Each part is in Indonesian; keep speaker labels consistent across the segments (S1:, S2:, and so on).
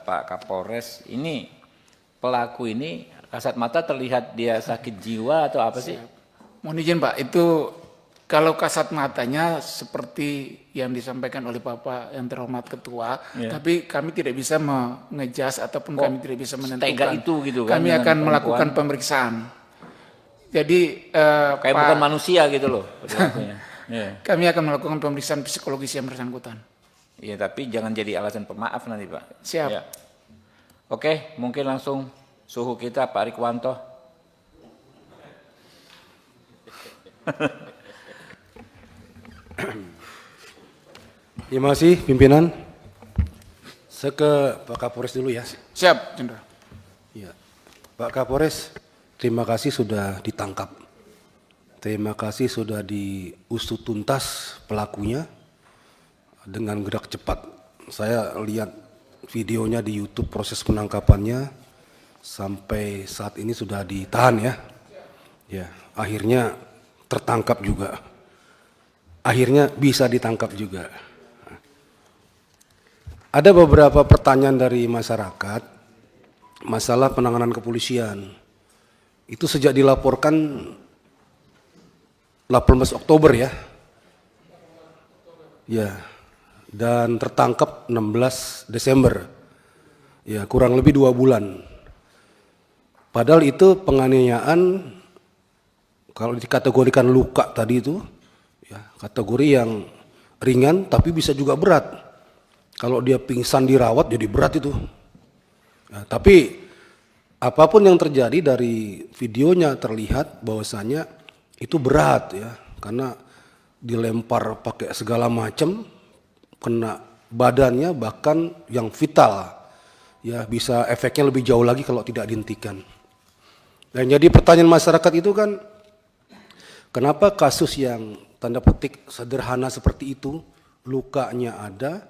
S1: Pak Kapolres, ini pelaku ini kasat mata terlihat dia sakit jiwa atau apa sih?
S2: Mohon izin Pak, itu kalau kasat matanya seperti yang disampaikan oleh Bapak yang terhormat Ketua, tapi kami tidak bisa mengejas ataupun kami tidak bisa menentukan.
S1: Itu gitu kan?
S2: Kami
S1: dengan
S2: akan
S1: perempuan?
S2: melakukan pemeriksaan. Jadi
S1: Kayak bukan manusia gitu loh perilakunya.
S2: kami akan melakukan pemeriksaan psikologis yang bersangkutan.
S1: Iya, tapi jangan jadi alasan pemaaf nanti Pak.
S2: Siap.
S1: Ya. Oke, mungkin langsung suhu kita Pak Rikwanto.
S3: Terima kasih pimpinan. Saya ke Pak Kapolres dulu ya.
S2: Siap, Jenderal.
S3: Ya. Pak Kapolres, terima kasih sudah ditangkap. Terima kasih sudah diusut tuntas pelakunya dengan gerak cepat. Saya lihat videonya di YouTube proses penangkapannya sampai saat ini sudah ditahan ya. Ya, akhirnya tertangkap juga. Akhirnya bisa ditangkap juga. Ada beberapa pertanyaan dari masyarakat masalah penanganan kepolisian. Itu sejak dilaporkan 18 Oktober ya. Ya. Dan tertangkap 16 Desember. Ya, kurang lebih 2 bulan. Padahal itu penganiayaan kalau dikategorikan luka tadi itu ya, kategori yang ringan tapi bisa juga berat. Kalau dia pingsan dirawat jadi berat itu. Nah, tapi apapun yang terjadi dari videonya terlihat bahwasanya itu berat ya, karena dilempar pakai segala macam, kena badannya bahkan yang vital, ya bisa efeknya lebih jauh lagi kalau tidak dihentikan. Dan jadi pertanyaan masyarakat itu kan, kenapa kasus yang tanda petik sederhana seperti itu, lukanya ada,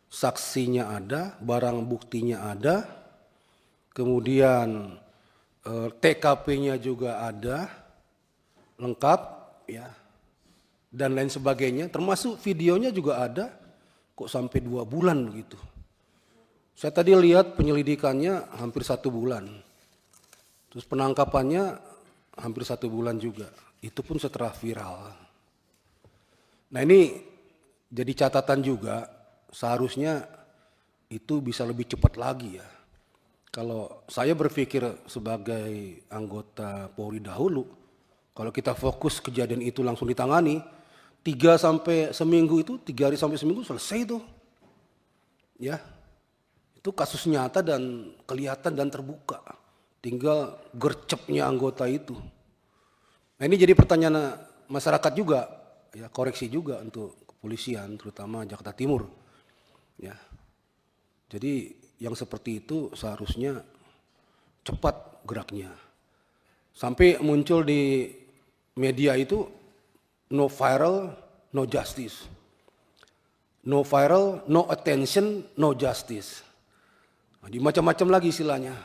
S3: saksinya ada, barang buktinya ada, kemudian TKP-nya juga ada, lengkap, ya, dan lain sebagainya, termasuk videonya juga ada, kok sampai 2 bulan begitu. Saya tadi lihat penyelidikannya hampir 1 bulan, terus penangkapannya hampir 1 bulan juga, itu pun setelah viral. Nah ini jadi catatan juga, seharusnya itu bisa lebih cepat lagi ya. Kalau saya berpikir sebagai anggota Polri dahulu, kalau kita fokus kejadian itu langsung ditangani, 3 sampai seminggu itu, 3 hari sampai seminggu selesai itu. Ya, itu kasus nyata dan kelihatan dan terbuka. Tinggal gercepnya anggota itu. Nah ini jadi pertanyaan masyarakat juga, ya koreksi juga untuk kepolisian, terutama Jakarta Timur. Ya, jadi yang seperti itu seharusnya cepat geraknya. Sampai muncul di media itu no viral, no justice. No viral, no attention, no justice. Nah, di macam-macam lagi istilahnya.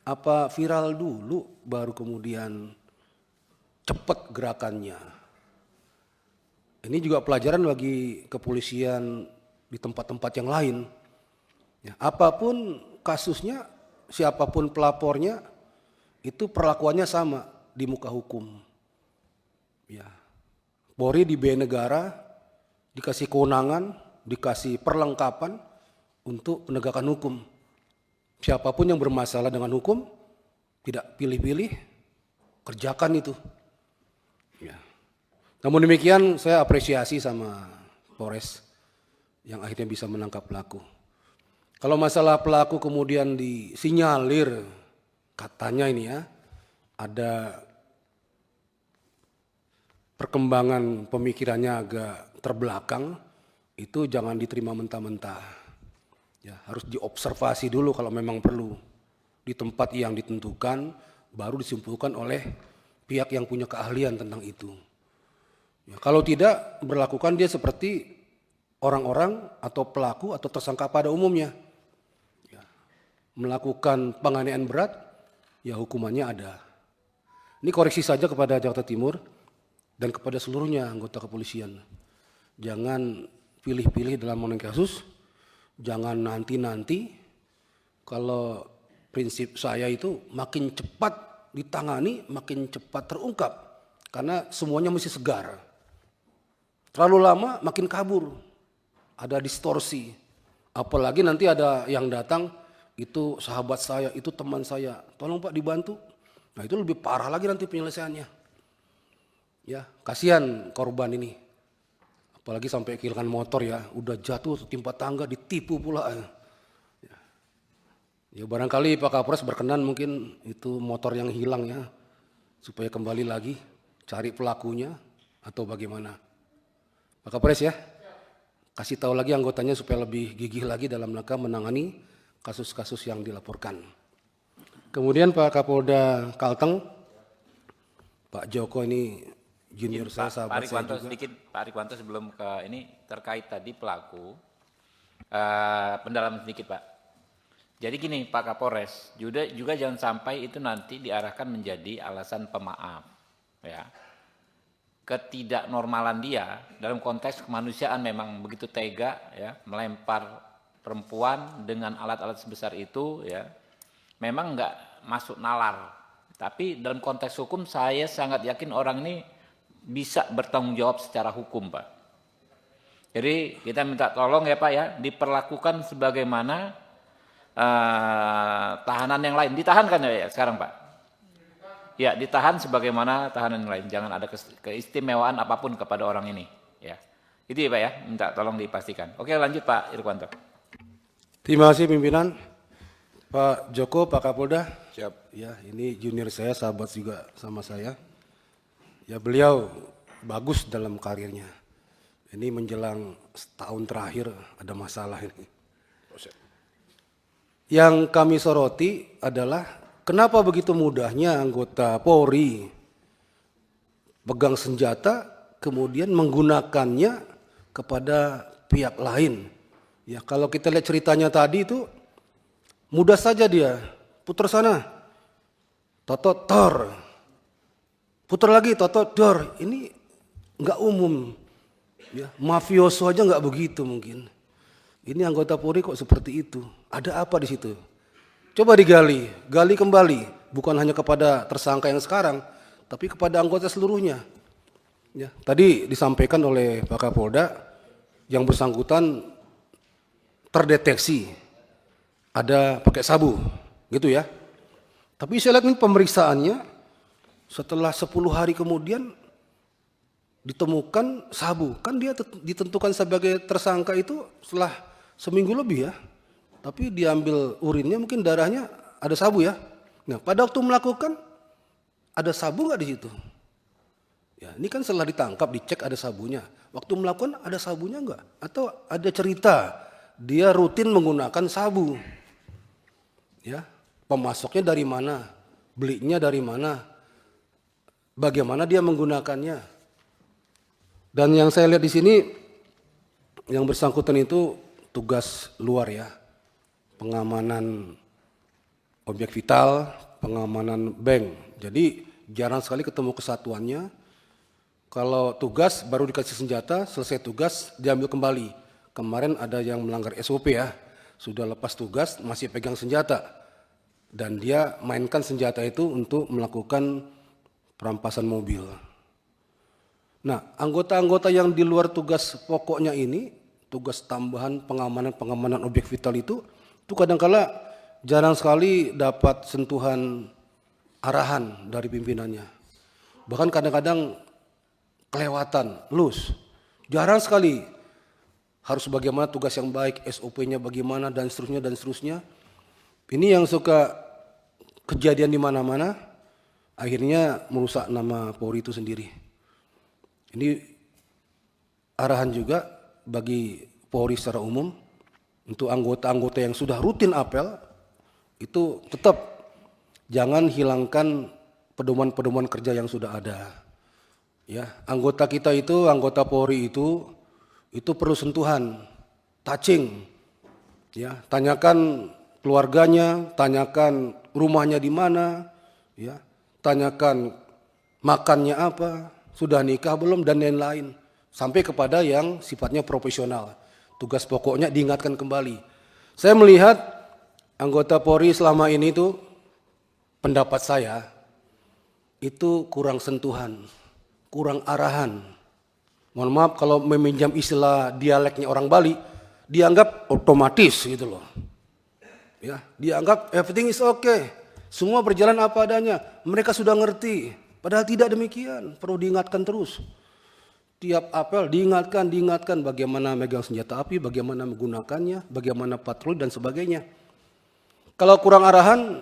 S3: Apa viral dulu baru kemudian cepat gerakannya. Ini juga pelajaran bagi kepolisian di tempat-tempat yang lain. Ya, apapun kasusnya, siapapun pelapornya, itu perlakuannya sama di muka hukum. Ya, Polri diberi negara, dikasih kewenangan, dikasih perlengkapan untuk penegakan hukum. Siapapun yang bermasalah dengan hukum, tidak pilih-pilih, kerjakan itu. Ya. Namun demikian saya apresiasi sama Polres yang akhirnya bisa menangkap pelaku. Kalau masalah pelaku kemudian disinyalir, katanya ini ya, ada perkembangan pemikirannya agak terbelakang, itu jangan diterima mentah-mentah. Ya, harus diobservasi dulu kalau memang perlu. Di tempat yang ditentukan, baru disimpulkan oleh pihak yang punya keahlian tentang itu. Ya, kalau tidak, berlakukan dia seperti orang-orang atau pelaku atau tersangka pada umumnya. Ya, melakukan penganiayaan berat, ya hukumannya ada. Ini koreksi saja kepada Jakarta Timur dan kepada seluruhnya anggota kepolisian. Jangan pilih-pilih dalam menangani kasus, Jangan nanti-nanti, kalau prinsip saya itu makin cepat ditangani, makin cepat terungkap. Karena semuanya mesti segar. Terlalu lama makin kabur, ada distorsi. Apalagi nanti ada yang datang, itu sahabat saya, itu teman saya, tolong Pak dibantu. Nah itu lebih parah lagi nanti penyelesaiannya. Ya, kasihan korban ini. Apalagi sampai kehilangan motor ya, udah jatuh timpa tangga, ditipu pula. Ya barangkali Pak Kapolres berkenan mungkin itu motor yang hilang ya, supaya kembali lagi cari pelakunya atau bagaimana. Pak Kapolres ya, kasih tahu lagi anggotanya supaya lebih gigih lagi dalam rangka menangani kasus-kasus yang dilaporkan. Kemudian Pak Kapolda Kalteng, Pak Joko ini junior saya, sahabat saya juga.
S1: Sedikit Pak Rikwanto sebelum ke ini terkait tadi pelaku, pendalaman sedikit Pak. Jadi gini Pak Kapolres, juga jangan sampai itu nanti diarahkan menjadi alasan pemaaf, ya. Ketidaknormalan dia dalam konteks kemanusiaan memang begitu tega, ya, melempar perempuan dengan alat-alat sebesar itu, ya, memang nggak masuk nalar. Tapi dalam konteks hukum saya sangat yakin orang ini bisa bertanggung jawab secara hukum, Pak. Jadi kita minta tolong ya Pak ya, diperlakukan sebagaimana tahanan yang lain. Ditahan kan ya sekarang Pak? Ya, ditahan sebagaimana tahanan yang lain. Jangan ada keistimewaan apapun kepada orang ini. Ya, itu ya Pak ya, minta tolong dipastikan. Oke lanjut Pak Irwanto.
S3: Terima kasih pimpinan. Pak Joko, Pak Kapolda. Siap. Ya, ini junior saya, sahabat juga sama saya. Ya beliau bagus dalam karirnya. Ini menjelang setahun terakhir ada masalah ini. Yang kami soroti adalah kenapa begitu mudahnya anggota Polri pegang senjata kemudian menggunakannya kepada pihak lain. Ya kalau kita lihat ceritanya tadi itu mudah saja dia putar sana, totot tor, putar lagi totot dor. Ini nggak umum, ya mafioso aja nggak begitu mungkin. Ini anggota Polri kok seperti itu? Ada apa di situ? Coba digali, gali kembali, bukan hanya kepada tersangka yang sekarang, tapi kepada anggota seluruhnya. Ya, tadi disampaikan oleh Pak Kapolda, yang bersangkutan terdeteksi ada pakai sabu, gitu ya. Tapi saya lihat ini pemeriksaannya setelah 10 hari kemudian ditemukan sabu. Kan dia ditentukan sebagai tersangka itu setelah seminggu lebih ya. Tapi diambil urinnya mungkin darahnya ada sabu ya. Nah pada waktu melakukan ada sabu nggak di situ? Ya ini kan setelah ditangkap dicek ada sabunya. Waktu melakukan ada sabunya nggak? Atau ada cerita dia rutin menggunakan sabu? Ya pemasoknya dari mana? Belinya dari mana? Bagaimana dia menggunakannya? Dan yang saya lihat di sini yang bersangkutan itu tugas luar ya. Pengamanan objek vital, pengamanan bank. Jadi jarang sekali ketemu kesatuannya. Kalau tugas baru dikasih senjata, selesai tugas diambil kembali. Kemarin ada yang melanggar SOP ya. Sudah lepas tugas masih pegang senjata. Dan dia mainkan senjata itu untuk melakukan perampasan mobil. Nah, anggota-anggota yang di luar tugas pokoknya ini, tugas tambahan pengamanan objek vital itu kadang-kala jarang sekali dapat sentuhan arahan dari pimpinannya. Bahkan kadang-kadang kelewatan, loose. Jarang sekali harus bagaimana tugas yang baik, SOP-nya bagaimana dan seterusnya. Ini yang suka kejadian di mana-mana, akhirnya merusak nama Polri itu sendiri. Ini arahan juga bagi Polri secara umum untuk anggota-anggota yang sudah rutin apel itu tetap jangan hilangkan pedoman-pedoman kerja yang sudah ada. Ya, anggota kita itu, anggota Polri itu perlu sentuhan, touching. Ya, tanyakan keluarganya, tanyakan rumahnya di mana, ya, tanyakan makannya apa, sudah nikah belum dan lain-lain, sampai kepada yang sifatnya profesional. tugas pokoknya diingatkan kembali. Saya melihat anggota Polri selama ini tuh, pendapat saya, itu kurang sentuhan, kurang arahan. Mohon maaf kalau meminjam istilah dialeknya orang Bali, dianggap otomatis gitu loh. Ya, dianggap everything is okay. Semua berjalan apa adanya. Mereka sudah ngerti. Padahal tidak demikian. Perlu diingatkan terus. Tiap apel diingatkan bagaimana megang senjata api, bagaimana menggunakannya, bagaimana patroli dan sebagainya. Kalau kurang arahan,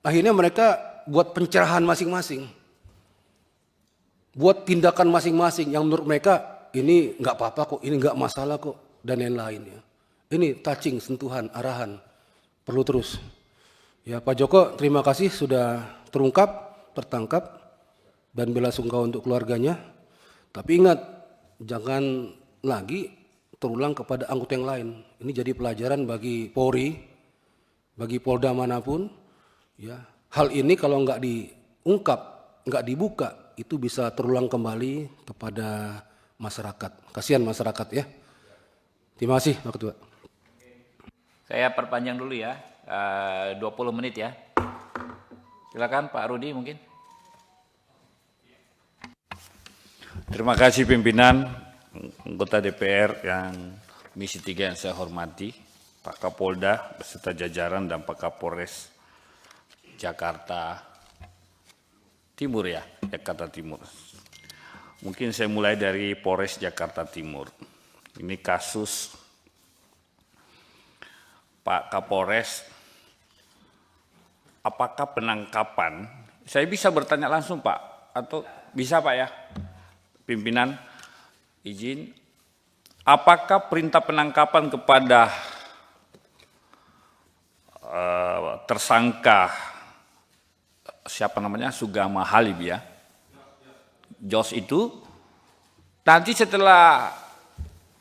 S3: akhirnya mereka buat pencerahan masing-masing. Buat tindakan masing-masing yang menurut mereka ini nggak apa-apa kok, ini nggak masalah kok, dan lain-lain ya. Ini touching, sentuhan, arahan, perlu terus. Ya Pak Joko, terima kasih sudah terungkap, tertangkap, dan bela sungkawa untuk keluarganya. Tapi ingat, jangan lagi terulang kepada anggota yang lain. Ini jadi pelajaran bagi Polri, bagi Polda manapun. Ya, hal ini kalau nggak diungkap, nggak dibuka, itu bisa terulang kembali kepada masyarakat. Kasihan masyarakat ya. Terima kasih Pak Ketua.
S1: Saya perpanjang dulu ya, 20 menit ya. Silakan Pak Rudi mungkin.
S4: Terima kasih pimpinan, anggota DPR yang Komisi 3 yang saya hormati, Pak Kapolda beserta jajaran dan Pak Kapolres Jakarta Timur ya, Jakarta Timur. Mungkin saya mulai dari Polres Jakarta Timur. Ini kasus Pak Kapolres, apakah penangkapan, saya bisa bertanya langsung Pak, atau bisa Pak ya, pimpinan izin, apakah perintah penangkapan kepada tersangka siapa namanya Sugama Halib ya, Jos itu nanti setelah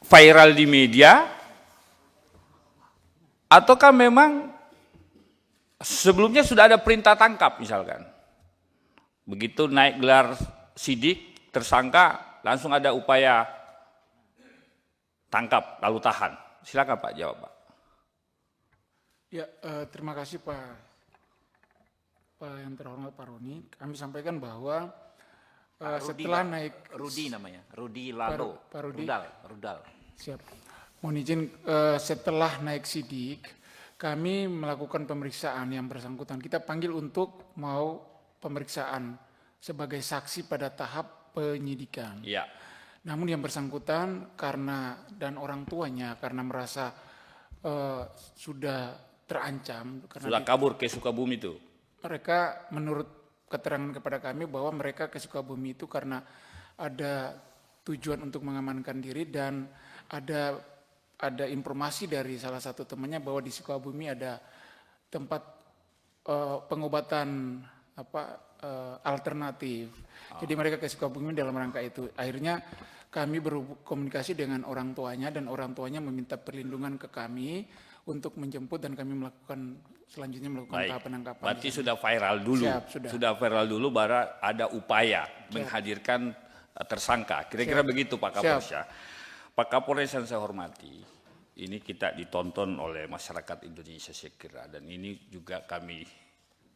S4: viral di media, ataukah memang sebelumnya sudah ada perintah tangkap misalkan, begitu naik gelar sidik tersangka langsung ada upaya tangkap lalu tahan? Silakan Pak jawab Pak.
S2: Ya, terima kasih Pak yang terhormat Pak Roni. Kami sampaikan bahwa setelah naik
S1: Rudi namanya, Rudi Lalo,
S2: Pak Rudi.
S1: Rudal.
S2: Siap. Mohon izin, setelah naik sidik, kami melakukan pemeriksaan yang bersangkutan. Kita panggil untuk mau pemeriksaan sebagai saksi pada tahap penyidikan.
S4: Iya.
S2: Namun yang bersangkutan karena dan orang tuanya karena merasa sudah terancam karena
S4: Sudah kabur ke Sukabumi itu.
S2: mereka menurut keterangan kepada kami bahwa mereka ke Sukabumi itu karena ada tujuan untuk mengamankan diri dan ada informasi dari salah satu temannya bahwa di Sukabumi ada tempat pengobatan alternatif. Jadi mereka ke Sukabumi dalam rangka itu. Akhirnya kami berkomunikasi dengan orang tuanya dan orang tuanya meminta perlindungan ke kami untuk menjemput dan kami selanjutnya melakukan tahap penangkapan.
S4: Berarti sudah viral dulu.
S2: Siap, sudah.
S4: Viral dulu baru ada upaya menghadirkan tersangka. Kira-kira begitu Pak Kapolres ya. Pak Kapolres yang saya hormati, ini kita ditonton oleh masyarakat Indonesia saya kira, dan ini juga kami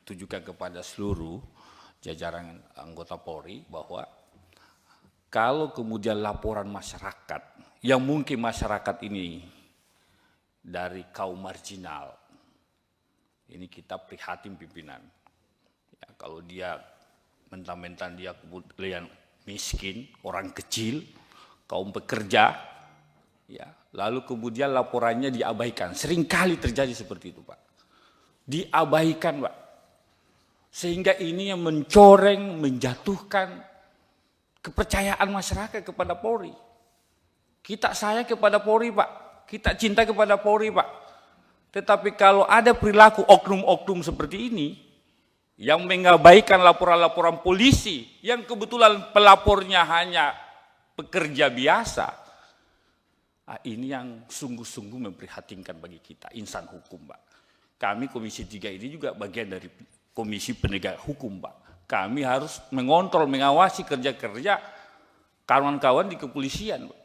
S4: tujukan kepada seluruh jajaran anggota Polri bahwa kalau kemudian laporan masyarakat yang mungkin masyarakat ini dari kaum marginal, ini kita prihatin pimpinan. Ya, kalau dia mentang-mentang dia kemudian miskin, orang kecil, kaum pekerja, ya, lalu kemudian laporannya diabaikan. Seringkali terjadi seperti itu Pak. Diabaikan Pak. Sehingga ini yang mencoreng, menjatuhkan kepercayaan masyarakat kepada Polri. Kita sayang kepada Polri Pak. Kita cinta kepada Polri Pak. Tetapi kalau ada perilaku oknum-oknum seperti ini, yang mengabaikan laporan-laporan polisi, yang kebetulan pelapornya hanya pekerja biasa, ini yang sungguh-sungguh memprihatinkan bagi kita, insan hukum Pak. Kami Komisi 3 ini juga bagian dari Komisi Penegak Hukum Pak. Kami harus mengontrol, mengawasi kerja-kerja kawan-kawan di kepolisian Pak.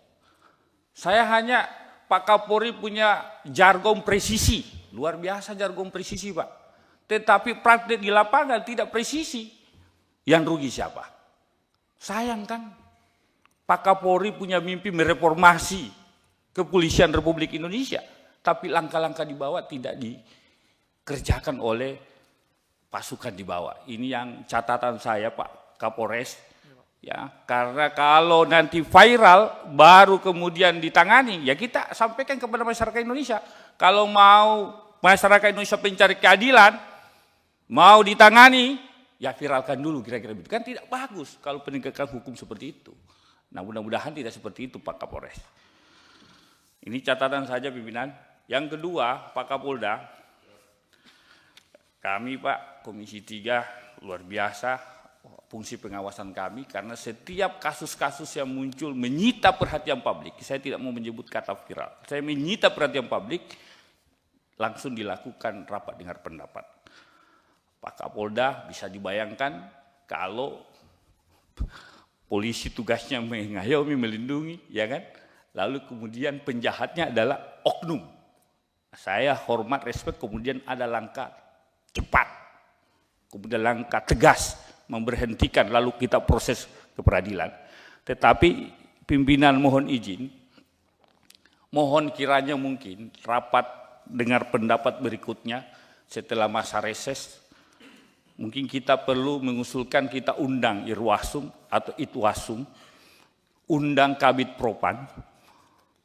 S4: Saya hanya Pak Kapolri punya jargon presisi, luar biasa jargon presisi Pak. Tetapi praktek di lapangan tidak presisi. Yang rugi siapa? Sayang kan? Pak Kapolri punya mimpi mereformasi kepolisian Republik Indonesia. Tapi langkah-langkah di bawah tidak dikerjakan oleh pasukan di bawah. Ini yang catatan saya Pak Kapolres. Ya, karena kalau nanti viral baru kemudian ditangani, ya kita sampaikan kepada masyarakat Indonesia. Kalau mau masyarakat Indonesia mencari keadilan, mau ditangani, ya viralkan dulu kira-kira begitu. Kan tidak bagus kalau penegakan hukum seperti itu. Nah mudah-mudahan tidak seperti itu Pak Kapolres. Ini catatan saja pimpinan. Yang kedua Pak Kapolda, kami Pak Komisi 3 luar biasa fungsi pengawasan kami karena setiap kasus-kasus yang muncul menyita perhatian publik, saya tidak mau menyebut kata viral, saya menyita perhatian publik, langsung dilakukan rapat dengar pendapat. Pak Kapolda bisa dibayangkan kalau polisi tugasnya mengayomi, melindungi, ya kan? Lalu kemudian penjahatnya adalah oknum. Saya hormat, respect, kemudian ada langkah cepat, kemudian langkah tegas, memberhentikan, lalu kita proses ke peradilan. Tetapi pimpinan mohon izin, mohon kiranya mungkin rapat dengar pendapat berikutnya setelah masa reses, mungkin kita perlu mengusulkan kita undang Irwasum atau Itwasum, undang Kabid Propan,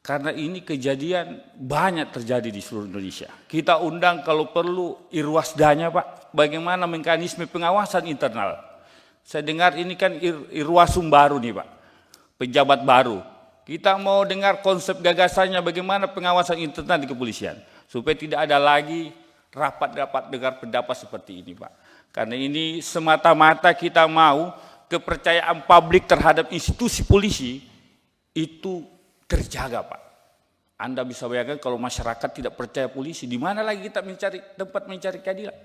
S4: karena ini kejadian banyak terjadi di seluruh Indonesia. Kita undang kalau perlu Irwasdanya Pak, bagaimana mekanisme pengawasan internal. Saya dengar ini kan Irwasum baru nih Pak, pejabat baru. Kita mau dengar konsep gagasannya bagaimana pengawasan internal di kepolisian. Supaya tidak ada lagi rapat-rapat dengar pendapat seperti ini Pak. Karena ini semata-mata kita mau kepercayaan publik terhadap institusi polisi itu terjaga Pak. Anda bisa bayangkan kalau masyarakat tidak percaya polisi, di mana lagi kita mencari tempat mencari keadilan.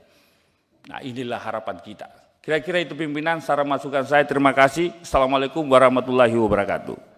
S4: Nah inilah harapan kita. Kira-kira itu pimpinan, saran masukan saya. Terima kasih. Assalamualaikum warahmatullahi wabarakatuh.